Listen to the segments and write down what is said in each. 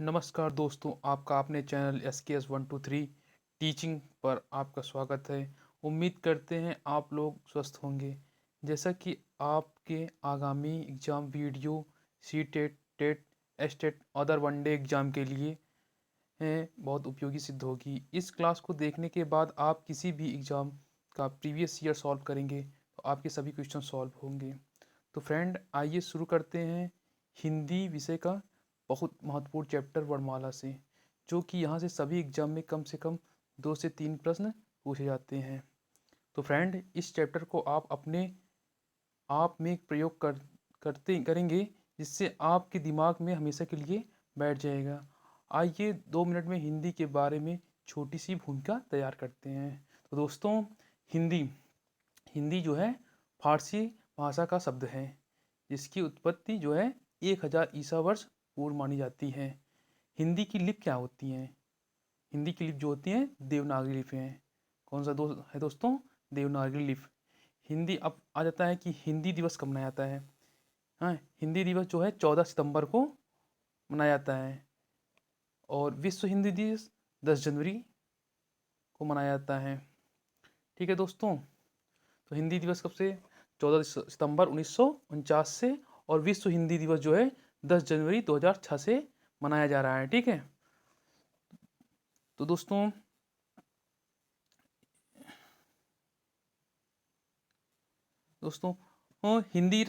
नमस्कार दोस्तों, आपका अपने चैनल SKS123 टीचिंग पर आपका स्वागत है। उम्मीद करते हैं आप लोग स्वस्थ होंगे। जैसा कि आपके आगामी exam video CTET, TET, STET, other one day exam के लिए बहुत उपयोगी सिद्ध होगी। इस क्लास को देखने के बाद आप किसी भी एग्ज़ाम का प्रीवियस ईयर सॉल्व करेंगे तो आपके सभी क्वेश्चन सॉल्व होंगे। तो फ्रेंड, आइए शुरू करते हैं हिंदी विषय का बहुत महत्वपूर्ण चैप्टर वर्णमाला से, जो कि यहाँ से सभी एग्जाम में कम से कम 2 से 3 प्रश्न पूछे जाते हैं। तो फ्रेंड, इस चैप्टर को आप अपने आप में प्रयोग करेंगे, जिससे आपके दिमाग में हमेशा के लिए बैठ जाएगा। आइए 2 मिनट में हिंदी के बारे में छोटी सी भूमिका तैयार करते हैं। तो दोस्तों, हिंदी हिंदी जो है फारसी भाषा का शब्द है, जिसकी उत्पत्ति जो है 1000 ईसा वर्ष पूर्व मानी जाती है। हिंदी की लिपि क्या होती है? हिंदी की लिपि जो होती है देवनागरी लिपि है। कौन सा है दोस्तों? देवनागरी लिपि। हिंदी अब आ जाता है कि हिंदी दिवस कब मनाया जाता है। हाँ, हिंदी दिवस जो है 14 सितंबर को मनाया जाता है, और विश्व हिंदी दिवस 10 जनवरी को मनाया जाता है। ठीक है दोस्तों, तो हिंदी दिवस कब से? 14 सितंबर 1949 से, और विश्व हिंदी दिवस जो है 10 जनवरी 2006 से मनाया जा रहा है। ठीक है, तो दोस्तों हिंदी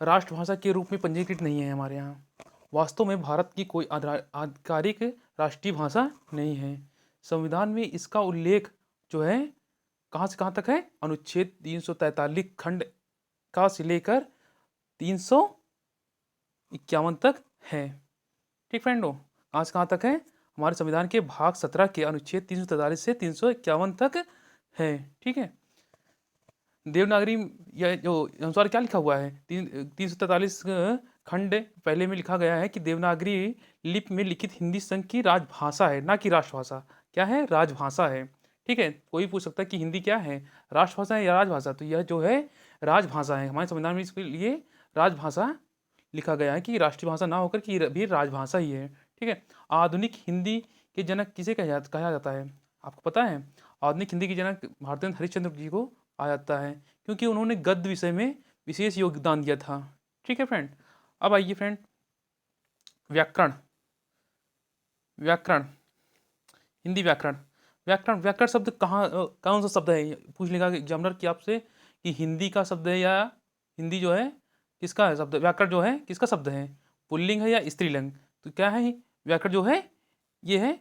राष्ट्रभाषा के रूप में पंजीकृत नहीं है हमारे यहाँ। वास्तव में भारत की कोई आधिकारिक राष्ट्रीय भाषा नहीं है। संविधान में इसका उल्लेख जो है कहाँ से कहाँ तक है? अनुच्छेद 343 खंड का से लेकर 351 तक है। ठीक फ्रेंडो, कहाँ से कहाँ तक है? हमारे संविधान के भाग 17 के अनुच्छेद 343 से 351 तक है। ठीक है, देवनागरी या जो अनुसार क्या लिखा हुआ है? 343 खंड पहले में लिखा गया है कि देवनागरी लिपि में लिखित हिंदी संघ की राजभाषा है, ना कि राष्ट्रभाषा। क्या है? राजभाषा है। ठीक है, कोई पूछ सकता है कि हिंदी क्या है, राष्ट्रभाषा है या राजभाषा? तो यह जो है राजभाषा है। हमारे संविधान में इसके लिए राजभाषा लिखा गया है कि राष्ट्रीय भाषा ना होकर कि भी राजभाषा ही है। ठीक है, आधुनिक हिंदी के जनक किसे कहा जाता है? आपको पता है? आधुनिक हिंदी के जनक भारतेंद्र हरिश्चंद्र जी को आ जाता है, क्योंकि उन्होंने गद्य विषय में विशेष योगदान दिया था। ठीक है फ्रेंड, अब आइए फ्रेंड, व्याकरण। व्याकरण, हिंदी व्याकरण। व्याकरण व्याकरण शब्द कौन सा शब्द है? पूछ लेगा एग्जामिनर कि आपसे कि हिंदी का शब्द है या हिंदी जो है किसका है शब्द? व्याकरण जो है किसका शब्द है? पुल्लिंग है या स्त्रीलिंग? तो क्या है? व्याकरण जो है ये है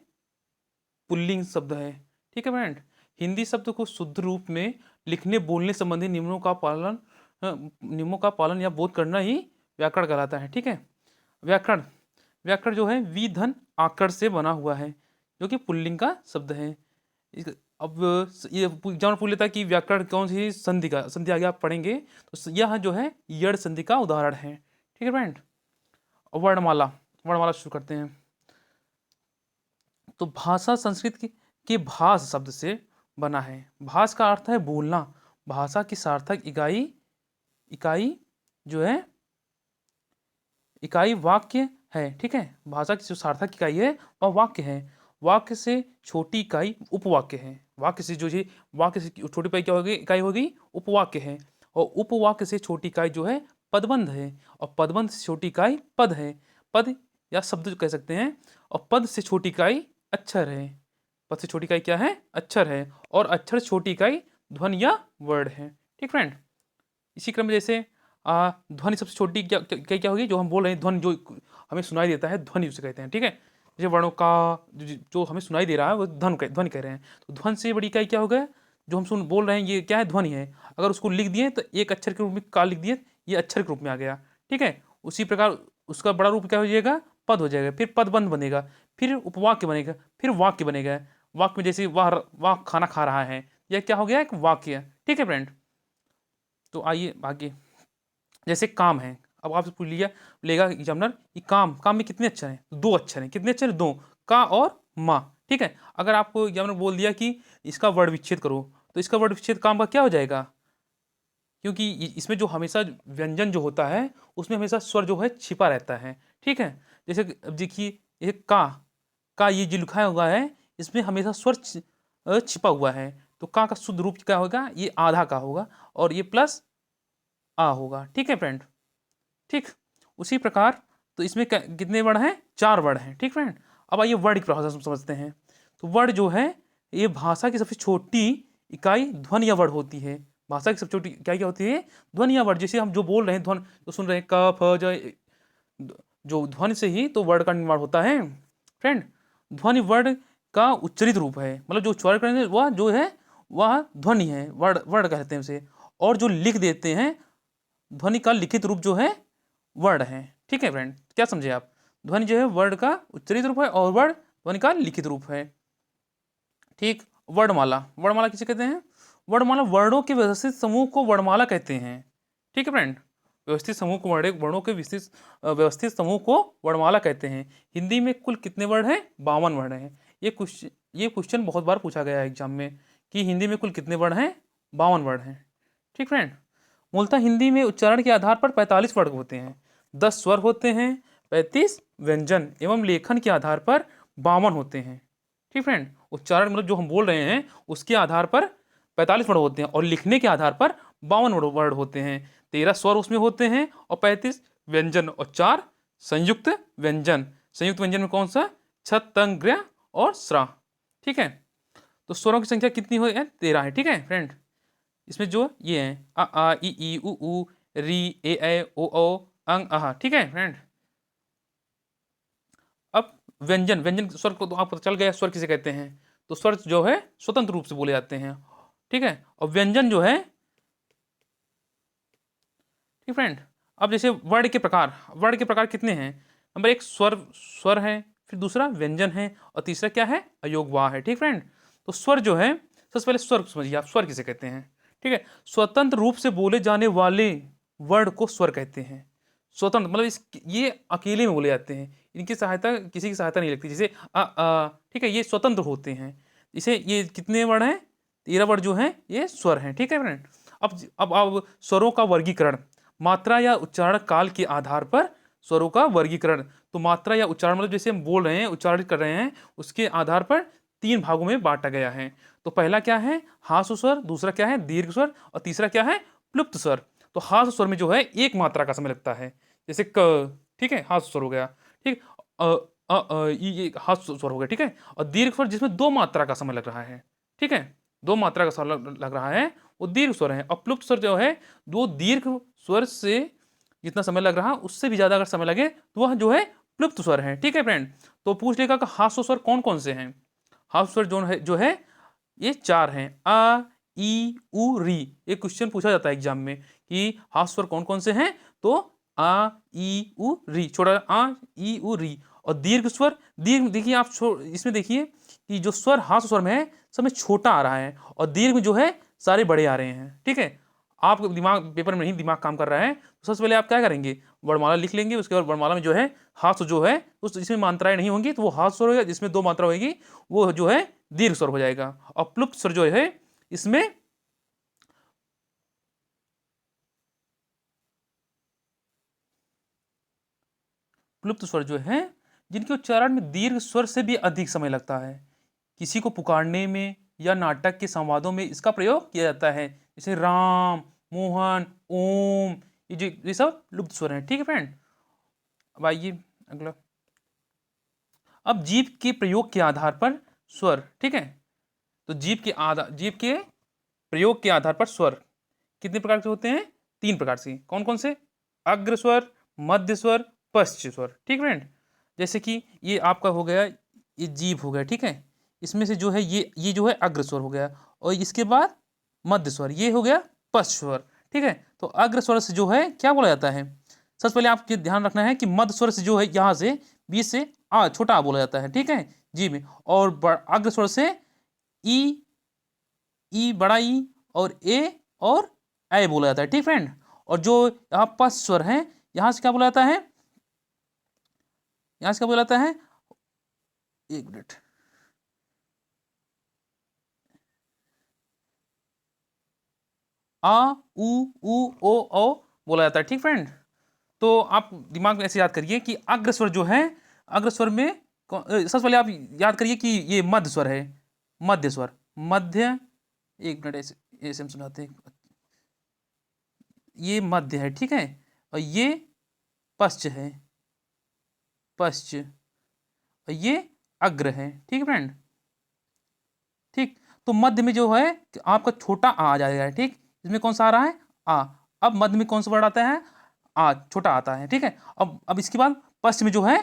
पुल्लिंग शब्द है। ठीक है फ्रेंड, हिंदी शब्द को शुद्ध रूप में लिखने बोलने संबंधी नियमों का पालन या बोध करना ही व्याकरण कहलाता है। ठीक है, व्याकरण व्याकरण जो है विधन आकर से बना हुआ है, जो कि पुल्लिंग का शब्द है। अब ये एग्जाम पूछ लेता है कि व्याकरण कौन सी संधि आगे आप पढ़ेंगे, तो यह जो है यड़ संधि का उदाहरण है। ठीक है फ्रेंड, वर्णमाला। वर्णमाला शुरू करते हैं। तो भाषा संस्कृत के भाष शब्द से बना है। भाष का अर्थ है बोलना। भाषा की सार्थक इकाई इकाई जो है इकाई वाक्य है। ठीक है, भाषा की जो सार्थक इकाई है वह वाक्य है। वाक्य से छोटी इकाई उपवाक्य है। वाक्य से जो वाक्य से छोटी इकाई क्या होगी? इकाई होगी उपवाक्य है। और उपवाक्य से छोटी इकाई जो है पदबंध है, और पदबंध से छोटी इकाई पद है। पद या शब्द कह सकते हैं। और पद से छोटी इकाई अक्षर है। पद से छोटी इकाई क्या है? अक्षर है। और अक्षर से छोटी इकाई ध्वनि या वर्ड है। ठीक फ्रेंड, इसी क्रम में जैसे ध्वनि सबसे छोटी क्या क्या क्या होगी? जो हम बोल रहे हैं ध्वनि, जो हमें सुनाई देता है, ध्वनि उसे कहते हैं। ठीक है, जैसे वर्णों का जो हमें सुनाई दे रहा है वो ध्वनि कह रहे हैं। तो ध्वनि से बड़ी इकाई क्या होगा? जो हम बोल रहे हैं ये क्या है? ध्वनि है। अगर उसको लिख दिए तो एक अक्षर के रूप में का लिख दिए, ये अक्षर के रूप में आ गया। ठीक है, उसी प्रकार उसका बड़ा रूप क्या हो जाएगा? पद हो जाएगा। फिर पदबंध बनेगा, फिर उपवाक्य बनेगा, फिर वाक्य बनेगा। वाक्य में जैसे वह खाना खा रहा है, यह क्या हो गया? एक वाक्य। ठीक है फ्रेंड, तो आइए आगे। जैसे काम है, अब आपसे पूछ लिया लेगा एग्जामिनर कि काम काम में कितने अक्षर हैं? तो 2 अक्षर हैं। कितने अक्षर? 2, का और मा। ठीक है, अगर आपको एग्जामिनर बोल दिया कि इसका वर्ण विच्छेद करो, तो इसका वर्ण विच्छेद काम का क्या हो जाएगा? क्योंकि इसमें जो हमेशा व्यंजन जो होता है उसमें हमेशा स्वर जो है छिपा रहता है। ठीक है, जैसे अब देखिए ये का ये जो लिखा हुआ है इसमें हमेशा स्वर छिपा हुआ है, तो का शुद्ध रूप क्या होगा, ये आधा का होगा और ये प्लस आ होगा। ठीक है फ्रेंड, ठीक। उसी प्रकार तो इसमें कितने वर्ड हैं, 4 वर्ड हैं। ठीक फ्रेंड, अब आइए वर्ड की प्रोसेस हम समझते हैं। तो वर्ड जो है ये भाषा की सबसे छोटी इकाई ध्वनि या वर्ड होती है। भाषा की सबसे छोटी इकाई क्या होती है, ध्वनि या वर्ड। जैसे हम जो बोल रहे हैं ध्वनि तो सुन रहे हैं क फ ज, जो ध्वनि से ही तो वर्ड का निर्माण होता है फ्रेंड। ध्वनि वर्ड का उच्चरित रूप है, मतलब जो उच्चारण करेंगे वह जो है वह ध्वनि है, वर्ड वर्ड कहते हैं उसे। और जो लिख देते हैं ध्वनि का लिखित रूप जो है वर्ड है। ठीक है फ्रेंड, क्या समझे आप, ध्वनि जो है वर्ड का उच्चरित रूप है और वर्ड ध्वनि का लिखित रूप है। ठीक। वर्णमाला, वर्णमाला किसे कहते हैं, वर्णमाला वर्णों के व्यवस्थित समूह को वर्णमाला कहते हैं। ठीक है फ्रेंड, व्यवस्थित समूह को वर्णों के व्यवस्थित समूह को वर्णमाला कहते हैं। हिंदी में कुल कितने वर्ड हैं, 52 वर्ड हैं। ये क्वेश्चन बहुत बार पूछा गया है एग्जाम में कि हिंदी में कुल कितने वर्ड हैं, 52 वर्ड हैं। ठीक फ्रेंड, मूलतः हिंदी में उच्चारण के आधार पर 45 वर्ग होते हैं, 10 स्वर होते हैं, 35 व्यंजन एवं लेखन के आधार पर 52 होते हैं। ठीक फ्रेंड, उच्चारण मतलब जो हम बोल रहे हैं उसके आधार पर 45 वर्ड होते हैं और लिखने के आधार पर 52 वर्ड होते हैं। 13 स्वर उसमें होते हैं और 35 व्यंजन और 4 संयुक्त व्यंजन। संयुक्त व्यंजन में कौन सा, छ तंग ग्र और स्रा। ठीक है, तो स्वरों की संख्या कितनी है, 13 है। ठीक है फ्रेंड, इसमें जो ये है अ आ ई उ री ए ओ अंग अहा। ठीक है फ्रेंड, अब व्यंजन, व्यंजन स्वर को तो आपको पता चल गया स्वर किसे कहते हैं। तो स्वर जो है स्वतंत्र रूप से बोले जाते हैं। ठीक है, और व्यंजन जो है, ठीक फ्रेंड, अब जैसे वर्ण के प्रकार, वर्ण के प्रकार कितने हैं, नंबर 1 स्वर, स्वर है, फिर दूसरा व्यंजन है और तीसरा क्या है, अयोगवाह है। ठीक फ्रेंड, तो स्वर जो है, सबसे पहले स्वर समझिए आप, स्वर किसे कहते हैं। ठीक है, स्वतंत्र रूप से बोले जाने वाले वर्ड को स्वर कहते हैं। स्वतंत्र मतलब इस ये अकेले में बोले जाते हैं, इनकी सहायता, किसी की सहायता नहीं लगती। जैसे ठीक है, ये स्वतंत्र होते हैं। इसे ये कितने वर्ड हैं, 13 वर्ड जो हैं ये स्वर हैं। ठीक है फ्रेंड, अब स्वरों का वर्गीकरण, मात्रा या उच्चारण काल के आधार पर स्वरों का वर्गीकरण। तो मात्रा या उच्चारण मतलब जैसे हम बोल रहे हैं, उच्चारित कर रहे हैं, उसके आधार पर 3 भागों में बांटा गया है। तो पहला क्या है, हास्य स्वर, दूसरा क्या है, दीर्घ स्वर और तीसरा क्या है, प्लुप्त स्वर। तो हास्य स्वर में जो है 1 मात्रा का समय लगता है, जैसे क। ठीक है, हास्य स्वर हो गया। ठीक, ये हास्य स्वर हो गया। ठीक है, और दीर्घ स्वर जिसमें 2 मात्रा का समय लग रहा है। ठीक है, 2 मात्रा का समय लग रहा है, वो दीर्घ स्वर है। और प्लुप्त स्वर जो है, वो दीर्घ स्वर से जितना समय लग रहा है उससे भी ज्यादा अगर समय लगे तो वह जो है प्लुप्त स्वर है। ठीक है फ्रेंड, तो पूछ लेगा कि हास्य स्वर कौन कौन से हैं। हास्य स्वर जो है ये 4 हैं, आ ई उ री। एक क्वेश्चन पूछा जाता है एग्जाम में कि हास्य स्वर कौन कौन से हैं, तो आ ई उ री, छोटा आ ई उ री। और दीर्घ स्वर, दीर्घ देखिए आप इसमें देखिए कि जो स्वर हास्य स्वर में है सब में छोटा आ रहा है और दीर्घ में जो है सारे बड़े आ रहे हैं। ठीक है, आपका दिमाग पेपर में नहीं दिमाग काम कर रहा है तो सबसे पहले आप क्या करेंगे, वर्णमाला लिख लेंगे। उसके बाद वर्णमाला में जो है हास्य जो है उस जिसमें मात्राएं नहीं होंगी तो वो हास्य स्वर होगा, जिसमें 2 मात्रा होगी वो जो है दीर्घ स्वर हो जाएगा। और प्लुप्त स्वर जो है इसमें प्लुप्त स्वर जो है जिनके उच्चारण में दीर्घ स्वर से भी अधिक समय लगता है। किसी को पुकारने में या नाटक के संवादों में इसका प्रयोग किया जाता है, जैसे राम, मोहन, ओम। ये सब लुप्त स्वर हैं। ठीक है फ्रेंड, अब आइए अगला। अब जीभ के प्रयोग के आधार पर स्वर। ठीक है, तो जीभ के प्रयोग के आधार पर स्वर कितने प्रकार से होते हैं, 3 प्रकार से। कौन कौन से, अग्र स्वर, मध्य स्वर, पश्च स्वर। ठीक फ्रेंड, जैसे कि ये आपका हो गया, ये जीभ हो गया। ठीक है, इसमें से जो है ये जो है अग्र स्वर हो गया और इसके बाद मध्य स्वर, ये हो गया पश्च स्वर। ठीक है, तो अग्र स्वर से जो है क्या बोला जाता है, सबसे पहले आपके ध्यान रखना है कि मध्य स्वर से जो है यहाँ से बीच से छोटा आ बोला जाता है। ठीक है जी में, और अग्र स्वर से ई, बड़ा ई और ए और ऐ बोला जाता है। ठीक फ्रेंड, और जो यहाँ पश्च स्वर है यहाँ से क्या बोला जाता है, यहाँ से क्या बोला जाता है, एक मिनट, आ उ ओ बोला जाता है। ठीक फ्रेंड, तो आप दिमाग में ऐसे याद करिए कि अग्र स्वर जो है, अग्र स्वर में सबसे पहले आप याद करिए कि ये मध्य स्वर है, मध्य स्वर, मध्य, एक मिनट ऐसे ऐसे हम सुनाते हैं, ये मध्य है, ठीक है, और ये पश्च है, पश्च, और ये अग्र है, ठीक है फ्रेंड, ठीक। तो मध्य में जो है आपका छोटा आ जाएगा, ठीक, इसमें कौन सा आ रहा है, आ। अब मध्य में कौन सा वर्ड आता है, आ, छोटा आता है, ठीक है। अब इसके बाद पश्च में जो है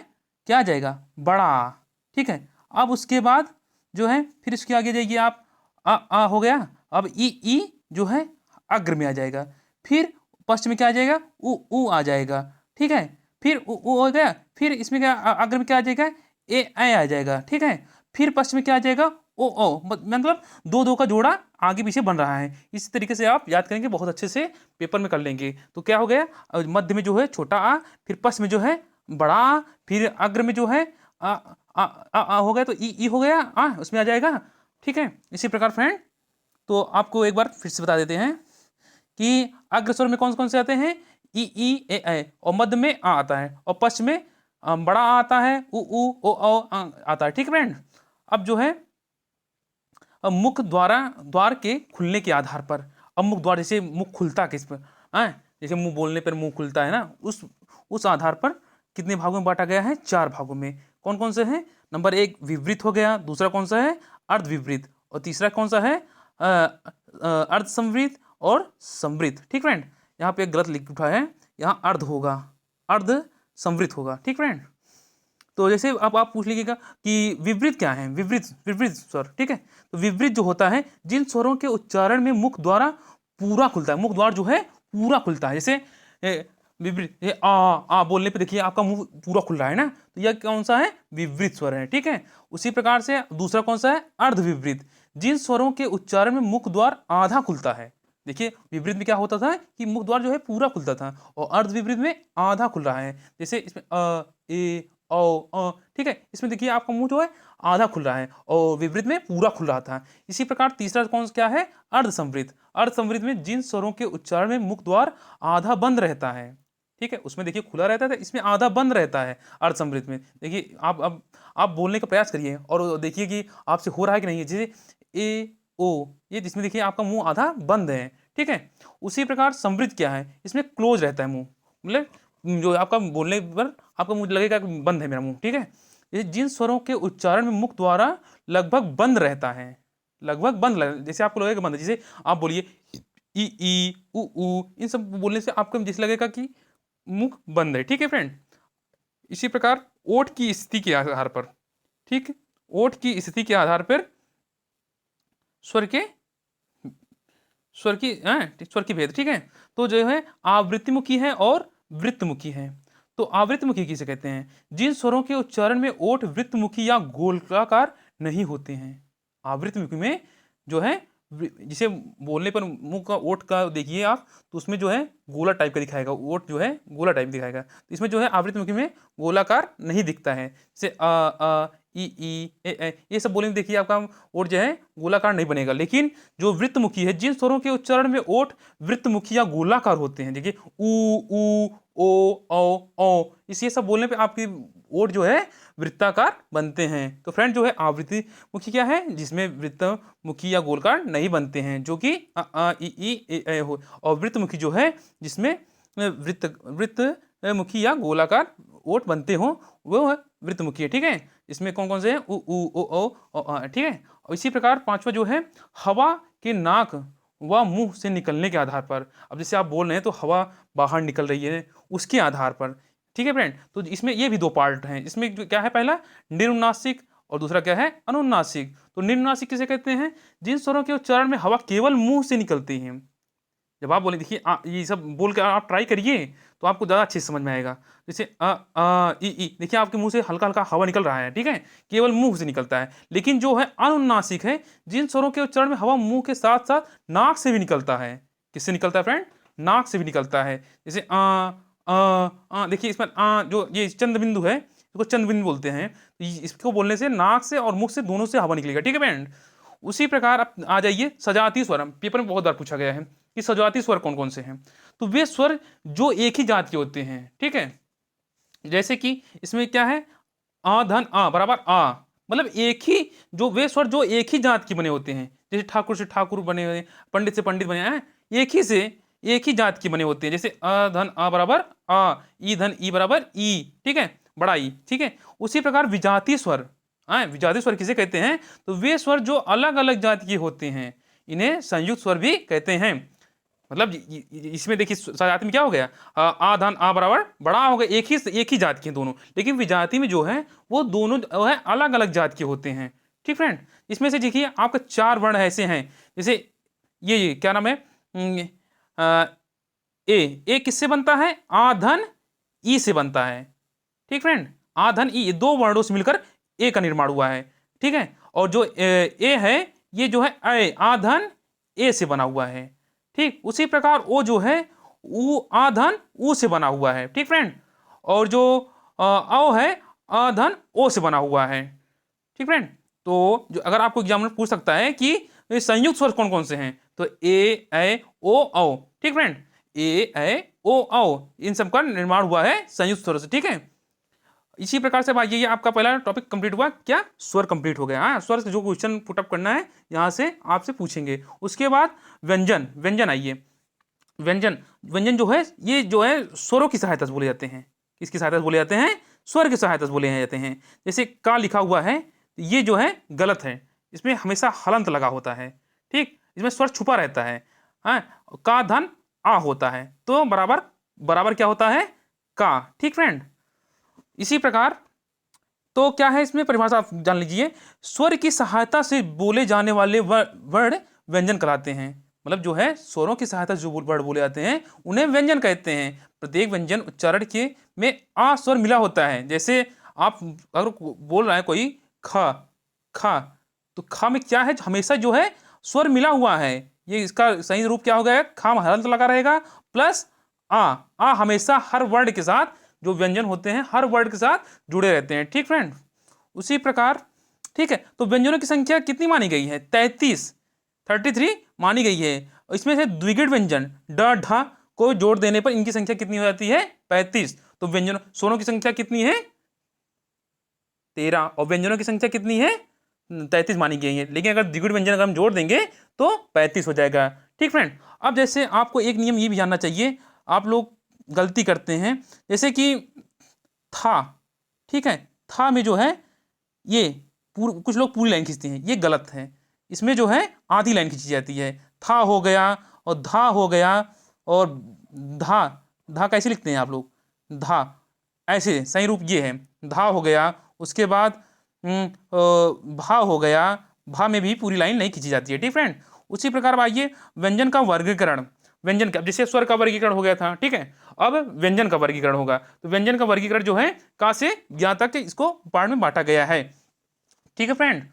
क्या आ जाएगा, बड़ा आ, ठीक है। अब उसके बाद जो है फिर इसके आगे जाइए आप, आ हो गया। अब ई जो है अग्र में आ जाएगा, फिर पश्च में क्या आ जाएगा, उ आ जाएगा, ठीक है। फिर उ हो गया, फिर इसमें क्या अग्र में क्या आ जाएगा, ए आ जाएगा, ठीक है। फिर पश्च में क्या आ जाएगा, ओ मतलब दो दो का जोड़ा आगे पीछे बन रहा है। इस तरीके से आप याद करेंगे, बहुत अच्छे से पेपर में कर लेंगे। तो क्या हो गया, मध्य में जो है छोटा आ, फिर पश्च में जो है बड़ा आ, फिर अग्र में जो है आ हो गया, तो ई हो गया, उसमें आ जाएगा, ठीक है। इसी प्रकार फ्रेंड, तो आपको एक बार फिर से बता देते हैं कि अग्र स्वर में कौन कौन से आते हैं, ई ए, और मध्य में आ आता है, और पश्च में बड़ा आ आता है, उ ओ आता है, ठीक है फ्रेंड। अब जो है मुख द्वार के खुलने के आधार पर, अब मुख द्वार जैसे मुख खुलता किस पर, जैसे मुंह बोलने पर मुंह खुलता है ना, उस आधार पर कितने भागों में बांटा गया है, 4 भागों में। कौन कौन से हैं, नंबर 1 विवृत हो गया, दूसरा कौन सा है, अर्ध विवृत, और तीसरा कौन सा है, अर्ध संवृत और संवृत, ठीक फ्रेंड। यहाँ पे एक गलत लिख उठा है, यहाँ अर्ध होगा, अर्ध संवृत होगा, ठीक फ्रेंड। तो जैसे अब आप पूछ लीजिएगा कि विवृत क्या है, विवृत स्वर, ठीक है। तो विवृत जो होता है, जिन स्वरों के उच्चारण में मुख द्वारा पूरा खुलता है, मुख द्वार जो है पूरा खुलता है, जैसे विवृत, ये आ बोलने पे देखिए आपका मुंह पूरा खुल रहा है ना, तो यह कौन सा है, विवृत स्वर है, ठीक है। उसी प्रकार से दूसरा कौन सा है, अर्ध विवृत, जिन स्वरों के उच्चारण में मुख द्वार आधा खुलता है। देखिए विवृत में क्या होता था कि मुख द्वार जो है पूरा खुलता था, और अर्ध विवृत में आधा खुल रहा है, जैसे इसमें ए ओ, ठीक है। इसमें देखिए आपका मुंह जो है आधा खुल रहा है, और विवृत में पूरा खुल रहा था। इसी प्रकार तीसरा कौन क्या है, अर्ध संवृत, अर्ध संवृत में जिन स्वरों के उच्चारण में मुख द्वार आधा बंद रहता है, ठीक है, उसमें देखिए खुला रहता है, इसमें आधा बंद रहता है अर्ध संवृत में। देखिए आप अब आप बोलने का प्रयास करिए और देखिए कि आपसे हो रहा है कि नहीं है, जैसे ए ओ, ये जिसमें देखिए आपका मुंह आधा बंद है, ठीक है। उसी प्रकार संवृत क्या है, इसमें क्लोज रहता है मुंह, मतलब जो आपका बोलने पर आपका मुंह लगेगा कि बंद है मेरा मुंह, ठीक है। ये जिन स्वरों के उच्चारण में मुख द्वारा लगभग बंद रहता है, लगभग बंद, जैसे आपको लगेगा बंद है, जैसे आप बोलिए ई उ, इन सब बोलने से आपको जैसे लगेगा कि मुख बंद है, ठीक है फ्रेंड। इसी प्रकार ओठ की स्थिति के आधार पर, ठीक, ओठ की स्थिति के आधार पर स्वर के स्वर की भेद, ठीक है। तो जो है आवृत्तिमुखी है और वृत्तमुखी है। तो आवृत्तमुखी किसे कहते हैं, जिन स्वरों के उच्चारण में ओठ वृत्तमुखी या गोलाकार नहीं होते हैं। आवृत्तमुखी में जो है जिसे बोलने पर मुंह का ओठ का देखिए आप, तो उसमें जो है गोला टाइप का दिखाएगा, ओठ जो है गोला टाइप दिखाएगा, तो इसमें जो है आवृत्तमुखी में गोलाकार नहीं दिखता है, जैसे ई ए, ये सब बोलने में देखिए आपका ओठ जो है गोलाकार नहीं बनेगा। लेकिन जो वृत्तमुखी है, जिन स्वरों के उच्चारण में ओठ वृत्तमुखी या गोलाकार होते हैं, देखिए उ ओ, इस ये सब बोलने पे आपकी ओठ जो है वृत्ताकार बनते हैं। तो फ्रेंड जो है आवृत्ति मुखी क्या है, जिसमें वृत्तमुखी या गोलाकार नहीं बनते हैं, जो कि ई ए हो, और वृत्तमुखी जो है जिसमें वृत्त मुखी या गोलाकार ओठ बनते हो, वो वृत्तमुखी है, ठीक है। इसमें कौन कौन से हैं, ओ, ठीक है। और इसी प्रकार पांचवा जो है हवा के नाक व मुंह से निकलने के आधार पर, अब जैसे आप बोल रहे हैं तो हवा बाहर निकल रही है उसके आधार पर, ठीक है फ्रेंड। तो इसमें ये भी 2 पार्ट हैं, इसमें क्या है, पहला निरुनासिक और दूसरा क्या है, अनुनासिक। तो निरुनासिक किसे कहते हैं, जिन स्वरों के उच्चारण में हवा केवल मुंह से निकलती है। जब आप बोले देखिए ये सब बोल कर आप ट्राई करिए तो आपको ज़्यादा अच्छे से समझ में आएगा। जैसे ई देखिए आपके मुंह से हल्का हल्का हवा निकल रहा है, ठीक है, केवल मुंह से निकलता है। लेकिन जो है अनुनासिक है, जिन स्वरों के उच्चारण में हवा मुंह के साथ साथ नाक से भी निकलता है। किससे निकलता है फ्रेंड, नाक से भी निकलता है। जैसे देखिए इसमें जो ये चंद्र बिंदु है, इसको चंद्र बिंदु बोलते हैं, तो इसको बोलने से नाक से और मुख से दोनों से हवा निकलेगा, ठीक है फ्रेंड। उसी प्रकार आप आ जाइए सजातीय स्वर, पेपर में बहुत बार पूछा गया है कि सजातीय स्वर कौन कौन से हैं। तो वे स्वर जो एक ही जात के होते हैं, ठीक है। जैसे कि इसमें क्या है, आ धन आ बराबर आ, मतलब एक ही जो वे स्वर जो एक ही जात के बने होते हैं, जैसे ठाकुर से ठाकुर बने हुए, पंडित से पंडित बने हैं, एक ही से एक ही जात के बने होते हैं। जैसे अ धन आ बराबर आ, ई धन ई बराबर ई, ठीक है, बड़ा ई, ठीक है। उसी प्रकार विजातीय स्वर, विजातीय स्वर किसे कहते हैं? तो वे स्वर जो अलग अलग जाति के होते हैं, इन्हें संयुक्त स्वर भी कहते हैं। मतलब इसमें देखिए जाति में क्या हो गया, आ धन आ बराबर बड़ा हो गया, एक ही जात के दोनों, लेकिन विजाति में जो है वो दोनों जो है अलग अलग जात के होते हैं। ठीक फ्रेंड, इसमें से देखिए आपका 4 वर्ण ऐसे हैं, जैसे ये क्या नाम है, ए किससे बनता है? आ धन ई से बनता है। ठीक फ्रेंड, आ धन ई, दो वर्णों से मिलकर ए का निर्माण हुआ है। ठीक है, और जो ए है ये जो है आ धन ए से बना हुआ है। ठीक, उसी प्रकार ओ जो है ऊ आ धन ऊ से बना हुआ है। ठीक फ्रेंड, और जो औ है आ धन ओ से बना हुआ है। ठीक फ्रेंड, तो जो अगर आपको एग्जाम में पूछ सकता है कि संयुक्त स्वर कौन कौन से हैं, तो ए ओ औ। ठीक फ्रेंड, ए ओ औ, इन सब का निर्माण हुआ है संयुक्त स्वर से। ठीक है, इसी प्रकार से भाई ये आपका पहला टॉपिक कंप्लीट हुआ, क्या स्वर कंप्लीट हो गया। हाँ, स्वर से जो क्वेश्चन पुटअप करना है यहाँ से आपसे पूछेंगे। उसके बाद व्यंजन, व्यंजन आइए, व्यंजन, व्यंजन जो है ये जो है स्वरों की सहायता से बोले जाते हैं। किसकी सहायता से बोले जाते हैं? स्वर की सहायता से बोले जाते हैं। जैसे का लिखा हुआ है, ये जो है गलत है, इसमें हमेशा हलंत लगा होता है। ठीक, इसमें स्वर छुपा रहता है। हाँ, का धन आ होता है, तो बराबर बराबर क्या होता है? का। ठीक फ्रेंड, इसी प्रकार तो क्या है इसमें परिभाषा आप जान लीजिए, स्वर की सहायता से बोले जाने वाले वर्ड व्यंजन कहलाते हैं। मतलब जो है स्वरों की सहायता से जो वर्ड बोले जाते हैं उन्हें व्यंजन कहते हैं। प्रत्येक व्यंजन उच्चारण के में आ स्वर मिला होता है। जैसे आप अगर बोल रहा है कोई ख ख, तो ख में क्या है? हमेशा जो है स्वर मिला हुआ है। ये इसका सही रूप क्या हो गया? खा में हलंत लगा रहेगा प्लस आ हमेशा हर वर्ड के साथ, जो व्यंजन होते हैं हर वर्ड के साथ जुड़े रहते हैं। ठीक फ्रेंड, उसी प्रकार ठीक है, तो व्यंजनों की संख्या कितनी मानी गई है? 33 मानी गई है। इसमें से द्विगुण व्यंजन ड ढ को जोड़ देने पर इनकी संख्या कितनी हो जाती है? 35। तो व्यंजनों स्वरों की संख्या कितनी है? 13, और व्यंजनों की संख्या कितनी है? 33 मानी गई है। लेकिन अगर द्विगुण व्यंजन अगर हम जोड़ देंगे तो 35 हो जाएगा। ठीक फ्रेंड, अब जैसे आपको एक नियम ये भी जानना चाहिए, आप लोग गलती करते हैं, जैसे कि था, ठीक है, था में जो है ये कुछ लोग पूरी लाइन खींचते हैं, ये गलत है। इसमें जो है आधी लाइन खींची जाती है। था हो गया और धा हो गया, और धा धा कैसे लिखते हैं आप लोग? धा, ऐसे सही रूप ये है, धा हो गया। उसके बाद भा हो गया, भा में भी पूरी लाइन नहीं खींची जाती है। ठीक फ्रेंड, उसी प्रकार आइए व्यंजन का वर्गीकरण, व्यंजन का जैसे स्वर का वर्गीकरण हो गया था, ठीक है, अब व्यंजन का वर्गीकरण होगा। तो व्यंजन का वर्गीकरण जो है का से ज्ञा तक इसको पार्ट में बांटा गया है। ठीक है फ्रेंड,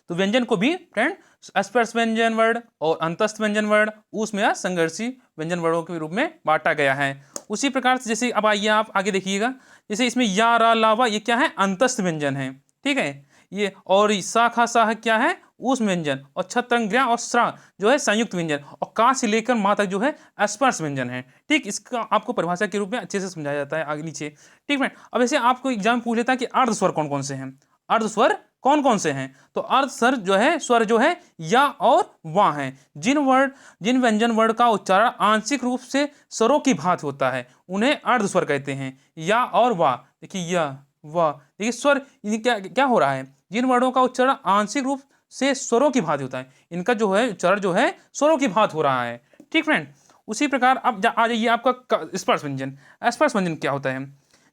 तो व्यंजन को भी फ्रेंड स्पर्श व्यंजन वर्ड और अंतस्थ व्यंजन वर्ड, उसमें संघर्षी व्यंजन वर्डों के रूप में बांटा गया है। उसी प्रकार से जैसे अब आइए आप आगे देखिएगा, जैसे इसमें या रा लावा ये क्या है? अंतस्थ व्यंजन है। ठीक है, ये और सा खा सा क्या है? उस व्यंजन, और छत्रंग्र्या और स्रा जो है संयुक्त व्यंजन, और का से लेकर मा तक जो है स्पर्श व्यंजन है। ठीक, इसका आपको परिभाषा के रूप में अच्छे से समझाया जाता है आगे नीचे। ठीक फ्रेंड, अब ऐसे आपको एग्जाम पूछ लेता है कि अर्ध स्वर कौन कौन से हैं? अर्ध स्वर कौन कौन से हैं? तो अर्ध स्वर जो है स्वर जो है या और वा हैं। जिन व्यंजन वर्ड का उच्चारण आंशिक रूप से स्वरों की भांति होता है उन्हें अर्ध स्वर कहते हैं। या और वा, देखिए या वा, देखिए स्वर क्या क्या हो रहा है? जिन वर्डों का उच्चारण आंशिक रूप से स्वरों की भांति होता है, इनका जो है उच्चारण जो है स्वरों की भांति हो रहा है। ठीक फ्रेंड, उसी प्रकार अब आ जाइए आपका स्पर्श व्यंजन। स्पर्श व्यंजन क्या होता है?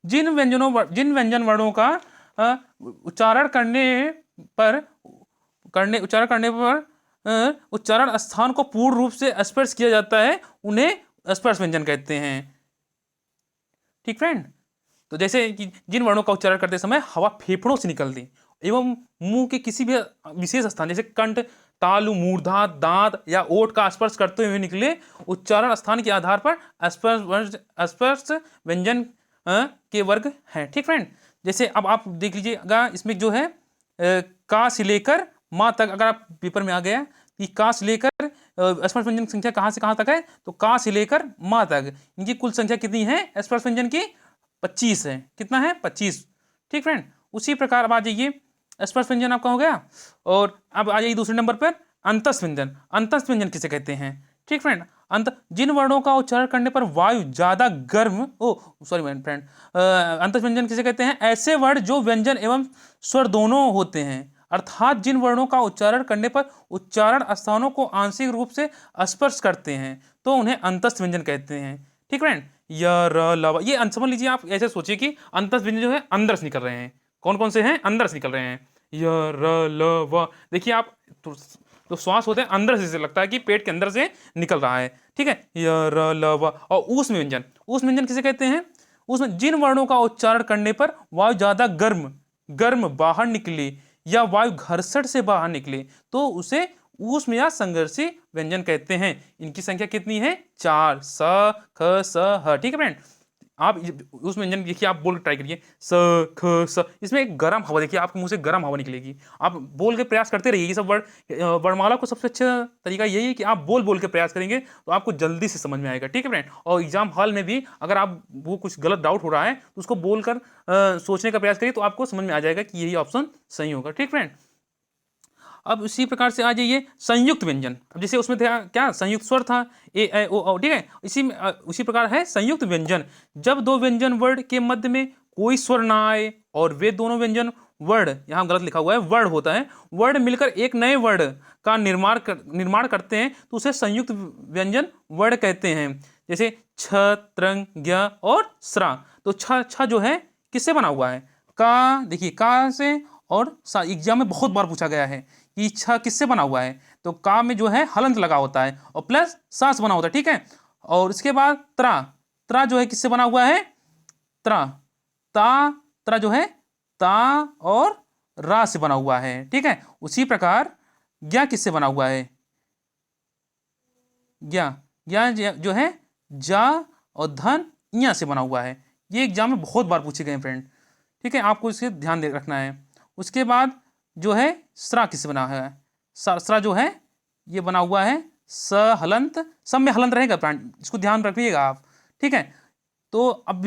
जिन व्यंजन वर्णों का उच्चारण करने पर उच्चारण स्थान को पूर्ण रूप से स्पर्श किया जाता है, उन्हें स्पर्श व्यंजन कहते हैं। ठीक फ्रेंड, तो जैसे कि जिन वर्णों का उच्चारण करते समय हवा फेफड़ों से निकलती एवं मुंह के किसी भी विशेष स्थान जैसे कंठ, तालु, मूर्धा, दांत या ओठ का स्पर्श करते हुए निकले, उच्चारण स्थान के आधार पर स्पर्श व्यंजन के वर्ग हैं। ठीक फ्रेंड, जैसे अब आप देख लीजिएगा, इसमें जो है का से लेकर माँ तक, अगर आप पेपर में आ गया कि का से लेकर स्पर्श व्यंजन संख्या कहाँ से कहाँ तक है, तो का से लेकर माँ तक इनकी कुल संख्या कितनी है स्पर्श व्यंजन की? 25 है। कितना है? 25। ठीक फ्रेंड, उसी प्रकार अब आ जाइए, स्पर्श व्यंजन आपका हो गया। और अब आ जाइए दूसरे नंबर पर अंतस्थ व्यंजन। अंतस्थ व्यंजन किसे कहते हैं? ठीक फ्रेंड, अंत जिन वर्णों का उच्चारण करने पर वायु ज्यादा गर्म, ओ सॉरी मैन फ्रेंड, अंतस्थ व्यंजन किसे कहते हैं? ऐसे वर्ण जो व्यंजन एवं स्वर दोनों होते हैं, अर्थात जिन वर्णों का उच्चारण करने पर उच्चारण स्थानों को आंशिक रूप से स्पर्श करते हैं, तो उन्हें अंतस्थ व्यंजन कहते हैं। ठीक फ्रेंड, य र ल व, ये समझ लीजिए, आप ऐसे सोचिए कि अंतस्थ व्यंजन जो है अंदर से निकल रहे हैं। कौन कौन से हैं? अंदर से निकल रहे हैं। य र ल व, देखिए आप तो श्वास होते हैं अंदर से लगता है कि पेट के अंदर से निकल रहा है। ठीक है, य र ल व। और ऊष्म व्यंजन, ऊष्म व्यंजन किसे कहते हैं? उसमें जिन वर्णों का उच्चारण करने पर वायु ज्यादा गर्म गर्म बाहर निकले या वायु घर्षण से बाहर निकले, तो उसे ऊष्म या संघर्षी व्यंजन कहते हैं। इनकी संख्या कितनी है? 4, स, ख, स, ह। ठीक है फ्रेंड, आप उस व्यंजन देखिए, आप बोल के ट्राई करिए, स, ख, स। इसमें एक गर्म हवा, देखिए आपके मुंह से गर्म हवा निकलेगी। आप बोल के प्रयास करते रहिए। ये सब वर्णमाला को सबसे अच्छा तरीका यही है कि आप बोल बोल के प्रयास करेंगे तो आपको जल्दी से समझ में आएगा। ठीक है फ्रेंड, और एग्जाम हॉल में भी अगर आप वो कुछ गलत डाउट हो रहा है तो उसको बोलकर सोचने का प्रयास करिए, तो आपको समझ में आ जाएगा कि यही ऑप्शन सही होगा। ठीक फ्रेंड, अब इसी प्रकार से आ जाइए संयुक्त व्यंजन। अब जैसे उसमें था क्या? संयुक्त स्वर था, ए ऐ ओ औ। ठीक है, उसी प्रकार है संयुक्त व्यंजन। जब दो व्यंजन वर्ण के मध्य में कोई स्वर ना आए और वे दोनों व्यंजन वर्ण, यहाँ गलत लिखा हुआ है, वर्ण होता है, वर्ण मिलकर एक नए वर्ण का निर्माण करते हैं, तो उसे संयुक्त व्यंजन वर्ण कहते हैं। जैसे छ, त्रंग, ज्ञ और स्रा। तो छ जो है किससे बना हुआ है? का, देखिए का से, और एग्जाम में बहुत बार पूछा गया है कि छ किससे बना हुआ है? तो का में जो है हलंत लगा होता है और प्लस सांस बना होता है। ठीक है, और इसके बाद त्रा, त्रा जो है किससे बना हुआ है? त्रा, ता, त्रा जो है ता और रा से बना हुआ है। ठीक है, उसी प्रकार ज्ञा किससे बना हुआ है? ज्ञा, ज्ञा जो है जा और धन इया से बना हुआ है। ये एग्जाम में बहुत बार पूछे गए फ्रेंड। ठीक है, आपको इसे ध्यान दे रखना है। उसके बाद जो है स्रा किससे बना है? स्रा जो है ये बना हुआ है स हलंत, सब में हलंत रहेगा फ्रेंड, इसको ध्यान रखिएगा आप। ठीक है, तो अब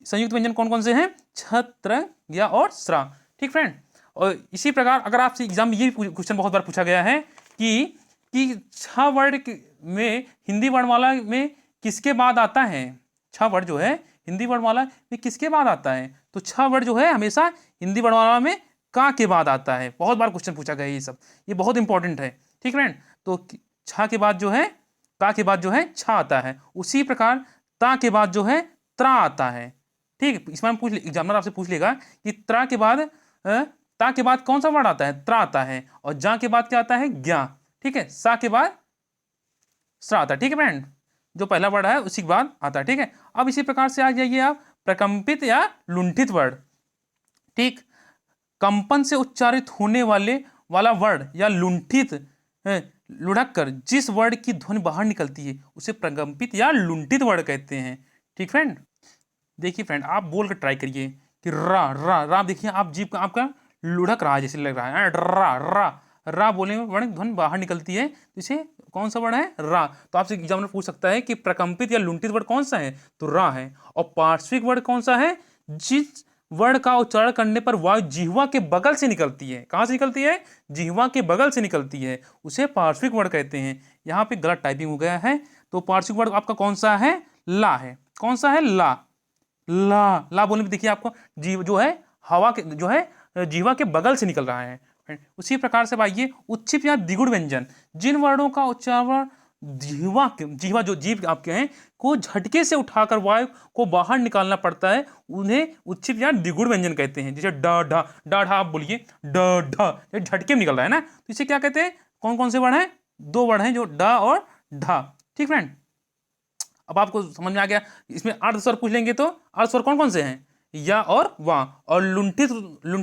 संयुक्त व्यंजन कौन कौन से हैं? छत्र, ज्ञ और स्रा। ठीक फ्रेंड, और इसी प्रकार अगर आपसे एग्जाम में ये क्वेश्चन बहुत बार पूछा गया है कि छ वर्ड में हिंदी वर्णमाला में किसके बाद आता है? छ वर्ड जो है हिंदी वर्णमाला में किसके बाद आता है? तो छ वर्ड जो है हमेशा हिंदी वर्णमाला में का के बाद आता है। बहुत बार क्वेश्चन पूछा गया है ये सब, ये बहुत इंपॉर्टेंट है। ठीक फ्रेंड, तो छ के बाद जो है, का के बाद जो है छ आता है। उसी प्रकार ता के बाद जो है त्रा आता है। ठीक, इसमें पूछ एग्जामिनर आपसे पूछ लेगा कि त्रा के बाद ता के बाद कौन सा वर्ड आता है? त्रा आता है। और जा के बाद क्या आता है? ज्ञा। ठीक है, सा के बाद स्रा आता है। ठीक है फ्रेंड, जो पहला वर्ड है उसी के बाद आता है। ठीक है, अब इसी प्रकार से आ जाइए आप प्रकंपित या लुंठित वर्ड। ठीक, कंपन से उच्चारित होने वाला वर्ड या लुंठित, लुढ़क कर जिस वर्ड की ध्वनि बाहर निकलती है उसे प्रकंपित या लुंठित वर्ड कहते हैं। ठीक फ्रेंड, देखिए फ्रेंड, आप बोल कर ट्राई करिए कि रा रा रा, देखिए आप जीभ का आपका लुढ़क रहा है जैसे लग रहा है। रा रा रा बोलने में वर्ण ध्वनि बाहर निकलती है, तो इसे कौन सा वर्ण है? रा। तो आपसे एग्जामिनर पूछ सकता है कि प्रकंपित या लुंठित वर्ड कौन सा है? तो रा है। और पार्श्विक वर्ड कौन सा है? जिस वर्ण का उच्चारण करने पर वायु जिह्वा के बगल से निकलती है। कहाँ से निकलती है? जिह्वा के बगल से निकलती है, उसे पार्श्विक वर्ण कहते हैं। यहाँ पे गलत टाइपिंग हो गया है, तो पार्श्विक वर्ण आपका कौन सा है? ला है। कौन सा है? ला। ला ला बोलने में देखिए आपको जीव जो है हवा के जो है जीवा के बगल से निकल रहा है। उसी प्रकार से आइए उच्छिप या द्विगुण व्यंजन। जिन वर्णों का उच्चारण जीवा जो जीव आपके हैं को झटके से उठाकर वायु को बाहर निकालना पड़ता है, उन्हें उच्छिप या द्विगुण व्यंजन कहते हैं। जैसे ड ढ, ड ढ आप बोलिए ड ढ, ये झटके में निकल रहा है ना, तो इसे क्या कहते हैं? कौन कौन से वर्ण हैं? 2 वर्ण हैं, जो ड और ढ। ठीक फ्रेंड, अब आपको समझ में आ गया। इसमें अर्ध स्वर पूछ लेंगे तो अर्ध स्वर कौन कौन से हैं? या और वा। और लुंठित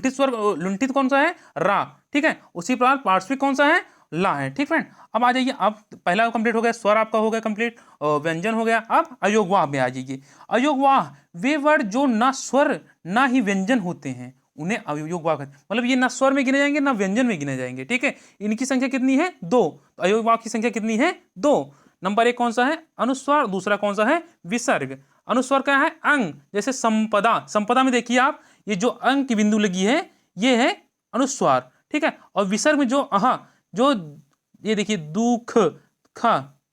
स्वर, लुंठित कौन सा है? रा। ठीक है, उसी प्रकार पार्श्विक कौन सा है? ला है। ठीक फ्रेंड, अब आ जाइए, अब पहला कंप्लीट हो गया, स्वर आपका हो गया कंप्लीट, व्यंजन हो गया। अब अयोगवाह में आ जाइए। अयोगवाह वे वर्ड जो ना स्वर ना ही व्यंजन होते हैं, उन्हें अयोगवाह कहते हैं। मतलब ये ना स्वर में गिने जाएंगे ना व्यंजन में गिने जाएंगे। ठीक है, इनकी संख्या कितनी है? 2। तो अयोगवाह की संख्या कितनी है? 2। नंबर 1 कौन सा है? अनुस्वार। दूसरा कौन सा है? विसर्ग। अनुस्वर क्या है? अंग। जैसे संपदा, संपदा में देखिए आप, ये जो अंग की बिंदु लगी है ये है अनुस्वार, ठीक है। और विसर्ग में जो जो ये देखिए दुख ख,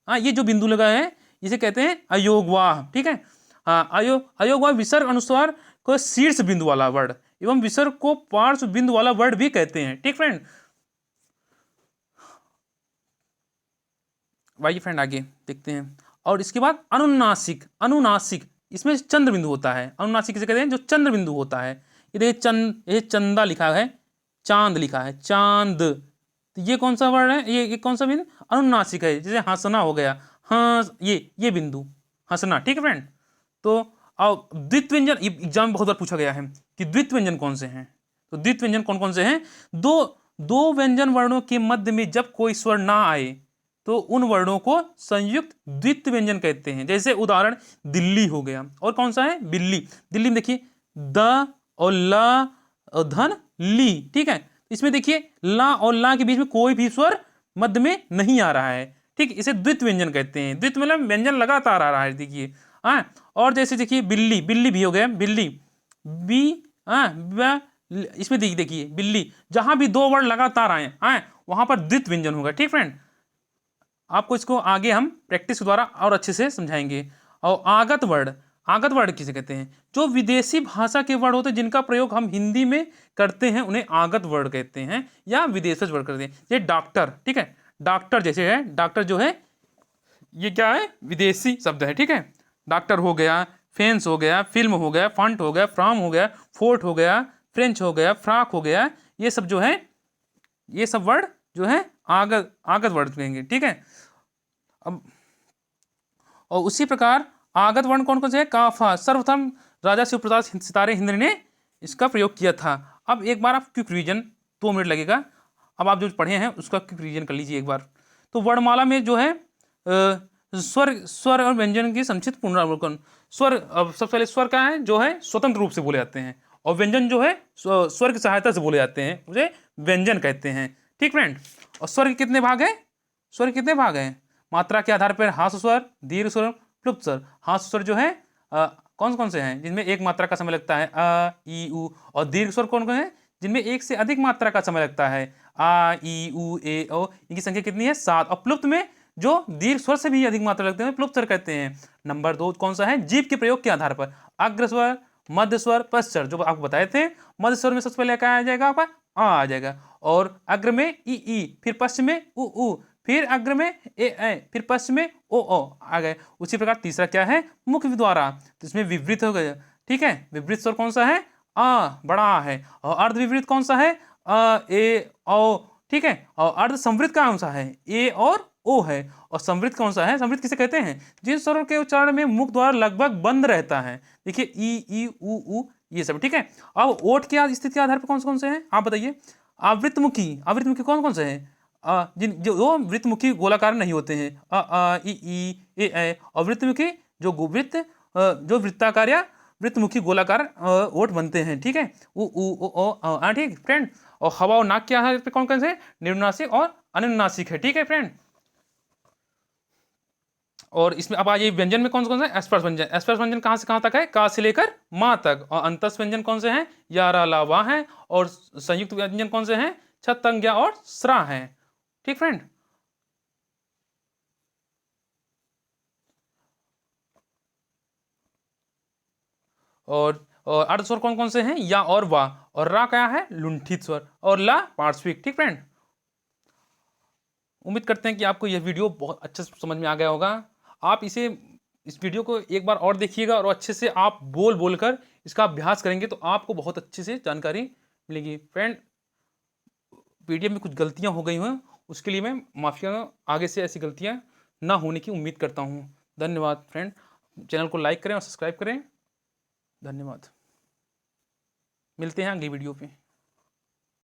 ये जो बिंदु लगा है इसे कहते हैं अयोगवाह, ठीक है। अयोगवाह विसर्ग अनुस्वार को शीर्ष बिंदु वाला वर्ड एवं विसर्ग को पार्श्व बिंदु वाला वर्ड भी कहते हैं, ठीक फ्रेंड। वाइए फ्रेंड आगे देखते हैं। और इसके बाद अनुनासिक, अनुनासिक इसमें चंद्र बिंदु होता है। अनुनासिक किसे कहते हैं? जो चंद्र बिंदु होता है। ये देखिए ये चंदा लिखा है, चांद लिखा है, चांद, तो ये कौन सा वर्ड है? ये कौन सा बिंदु? अनुनासिक है। जैसे हंसना हो गया, हाँ ये बिंदु हंसना, ठीक है फ्रेंड। तो अब द्वित व्यंजन, एग्जाम में बहुत बार पूछा गया है कि द्वित व्यंजन कौन से हैं। तो द्वित व्यंजन कौन कौन से हैं? दो व्यंजन वर्णों के मध्य में जब कोई स्वर ना आए तो उन वर्णों को संयुक्त द्वित व्यंजन कहते हैं। जैसे उदाहरण दिल्ली हो गया, और कौन सा है? बिल्ली। दिल्ली में देखिए द और ल और धन ली, ठीक है। इसमें देखिए ला और ला के बीच में कोई भी स्वर मध्य में नहीं आ रहा है, ठीक। इसे द्वित व्यंजन कहते हैं। द्वित मतलब व्यंजन लगातार आ रहा है, देखिए। और जैसे देखिए बिल्ली, बिल्ली भी हो गया, बिल्ली बी इसमें देखिए बिल्ली, जहां भी दो वर्ड लगातार आए वहां पर द्वित व्यंजन होगा, ठीक फ्रेंड। आपको इसको आगे हम प्रैक्टिस के द्वारा और अच्छे से समझाएंगे। और आगत वर्ड, आगत वर्ड किसे कहते हैं? जो विदेशी भाषा के वर्ड होते हैं जिनका प्रयोग हम हिंदी में करते हैं उन्हें आगत वर्ड कहते हैं या विदेशज वर्ड कहते हैं। ये डॉक्टर, ठीक है, डॉक्टर जैसे है, डॉक्टर जो है ये क्या है? विदेशी शब्द है, ठीक है। डॉक्टर हो गया, फेंस हो गया, फिल्म हो गया, फंट हो गया, फ्राम हो गया, फोर्ट हो गया, फ्रेंच हो गया, फ्राक हो गया, ये सब जो है, ये सब वर्ड जो है आगत आगत वर्ड कहेंगे, ठीक है। अब और उसी प्रकार आगत वर्ण कौन कौन से है? काफा, सर्वप्रथम राजा शिवप्रताप सितारे हिंद्र ने इसका प्रयोग किया था। अब एक बार आप क्विक रिवीजन, 2 मिनट लगेगा, अब आप जो पढ़े हैं उसका क्विक रिवीजन कर लीजिए एक बार। तो वर्णमाला में जो है स्वर और व्यंजन की संक्षिप्त पुनरावलोकन। स्वर, अब सबसे पहले स्वर क्या है? जो है स्वतंत्र रूप से बोले जाते हैं, और व्यंजन जो है स्वर की सहायता से बोले जाते हैं, उसे व्यंजन कहते हैं, ठीक फ्रेंड। और स्वर के कितने भाग हैं? स्वर के कितने भाग हैं? मात्रा के आधार पर हास्य स्वर, दीर्घ स्वर, प्लुप्त स्वर। हास्य स्वर जो है कौन कौन से हैं? जिनमें एक मात्रा का समय लगता है, अ ई उ। और दीर्घ स्वर कौन कौन है? जिनमें एक से अधिक मात्रा का समय लगता है, आ ई उ ए ओ। इनकी संख्या कितनी है? 7। और प्लुप्त में जो दीर्घ स्वर से भी अधिक मात्रा लगते हैं प्लुप्त स्वर कहते हैं। नंबर 2 कौन सा है? जीभ के प्रयोग के आधार पर अग्र स्वर, मध्य स्वर, पश्च स्वर। जो आपको बताए थे, मध्य स्वर में सबसे पहले क्या आ जाएगा? आपका आ जाएगा, और अग्र में ई, फिर पश्च में उ, फिर अग्र में ए, फिर पश्च में ओ आ गए। उसी प्रकार तीसरा क्या है? मुख द्वारा, तो इसमें विवृत हो गया, ठीक है। विवृत स्वर कौन सा है? आ, बड़ा है। और अर्ध विवृत कौन सा है? अ ए ओ, ठीक है। और अर्ध संवृत कौन सा है? ए और ओ है। और संवृत कौन सा है? संवृत किसे कहते हैं? जिन स्वरों के उच्चारण में मुख द्वार लगभग बंद रहता है, देखिए ई उ ये सब, ठीक है। अब ओठ की स्थिति के आधार पर कौन से हैं आप बताइए? आवृतमुखी, आवृतमुखी कौन कौन से हैं? जिन जो वृत्तमुखी गोलाकार नहीं होते हैं, अ ई ए। और वृत्तमुखी जो वृत्त जो वृत्ताकार या वृत्तमुखी गोलाकार ओठ बनते हैं, ठीक है। उ ओ, ठीक फ्रेंड। और हवा और नाक के आधार पर कौन कौन से? निम्नासिक और अनुनासिक है, ठीक है फ्रेंड। और इसमें अब आइए व्यंजन में कौन कौन से? स्पर्श व्यंजन। स्पर्श व्यंजन कहाँ से कहाँ तक है? का से लेकर माँ तक। और अंतस व्यंजन कौन से हैं? या, रा, ला, वा हैं। और संयुक्त व्यंजन कौन से हैं? छ, तंग, ज्ञा और स्रा हैं, ठीक फ्रेंड। और अर्ध स्वर कौन कौन से हैं? या और वा। और रा क्या है? लुंठित स्वर। और ला पार्श्विक, ठीक फ्रेंड। उम्मीद करते हैं कि आपको यह वीडियो बहुत अच्छे से समझ में आ गया होगा। आप इस वीडियो को एक बार और देखिएगा, और अच्छे से आप बोल कर इसका अभ्यास करेंगे तो आपको बहुत अच्छे से जानकारी मिलेगी फ्रेंड। पीडीएफ में कुछ गलतियां हो गई हैं, उसके लिए मैं माफ़ी, आगे से ऐसी गलतियां ना होने की उम्मीद करता हूं। धन्यवाद फ्रेंड। चैनल को लाइक करें और सब्सक्राइब करें। धन्यवाद। मिलते हैं अगली वीडियो पे।